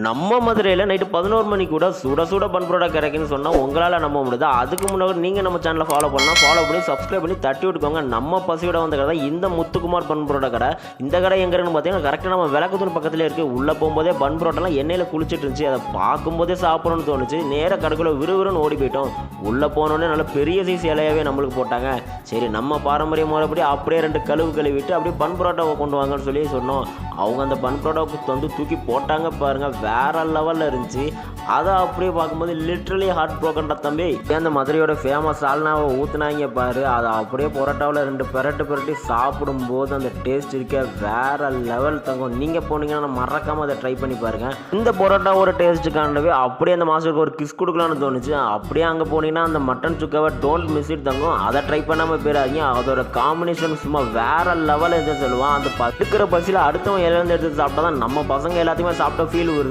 நம்ம மதுரையில் நைட்டு 11 மணி கூட சுட சுட பன் புரோட்டா கிடைக்குன்னு சொன்னால் உங்களால் நம்ப முடியுது. அதுக்கு முன்னாடி நீங்கள் நம்ம சேனலை ஃபாலோ பண்ணலாம். ஃபாலோ பண்ணி சப்ஸ்கிரைப் பண்ணி தட்டி விட்டுக்கோங்க. நம்ம பசியோட வந்த கடை இந்த முத்துக்குமார் பன் புரோட்டா கடை. இந்த கடை எங்கே இருக்குன்னு பார்த்தீங்கன்னா கரெக்டாக நம்ம விளக்குத்தூர் பக்கத்துலேயே இருக்குது. உள்ளே போகும்போதே பன் புரோட்டாலாம் எண்ணெயில் குளிச்சுட்டு இருந்துச்சு. அதை பார்க்கும்போதே சாப்பிடணும்னு தோணுச்சு. நேராக கடைக்குள்ளே விறுவிறுன்னு ஓடி போயிட்டோம். உள்ளே போனோடனே நல்ல பெரிய சைஸ் இலையாவே நம்மளுக்கு போட்டாங்க. சரி நம்ம பாரம்பரிய முறைப்படி அப்படியே 2 கழுவிட்டு அப்படியே பன் புரோட்டாவை கொண்டு வாங்கன்னு சொல்லி சொன்னோம். அவங்க அந்த பன் புரோட்டாவுக்கு வந்து தூக்கி போட்டாங்க பாருங்கள், வேற லெவலில் இருந்துச்சு. அதை அப்படியே பார்க்கும்போது லிட்ரலி ஹார்ட் ப்ரோக்கன்டா தம்பி. அந்த மதுரையோட ஃபேமஸ் சால்னாவை ஊற்றுனாங்க பாரு, அதை அப்படியே பரோட்டாவில் 2 பெரட்டி சாப்பிடும்போது அந்த டேஸ்ட் இருக்க வேற லெவல் தங்கும். நீங்கள் போனீங்கன்னா மறக்காமல் அதை ட்ரை பண்ணி பாருங்கள். இந்த பரோட்டா ஒரு டேஸ்ட்டுக்காண்டவே அப்படியே அந்த மாஸ்டருக்கு ஒரு கிஸ் கொடுக்கலான்னு தோணுச்சு. அப்படியே அங்கே போனீங்கன்னா அந்த மட்டன் சுக்காவை டோன்ட் மிஸ் இட் தங்கும். அதை ட்ரை பண்ணாமல் போயிடாதீங்க. அதோட காம்பினேஷன் சும்மா வேற லெவலில் எதுவும் சொல்லுவான். அந்த இருக்கிற பசியில் அடுத்தவன் இலையிலேருந்து எடுத்து சாப்பிட்டா தான் நம்ம பசங்க எல்லாத்தையுமே சாப்பிட்ட ஃபீல் வருது.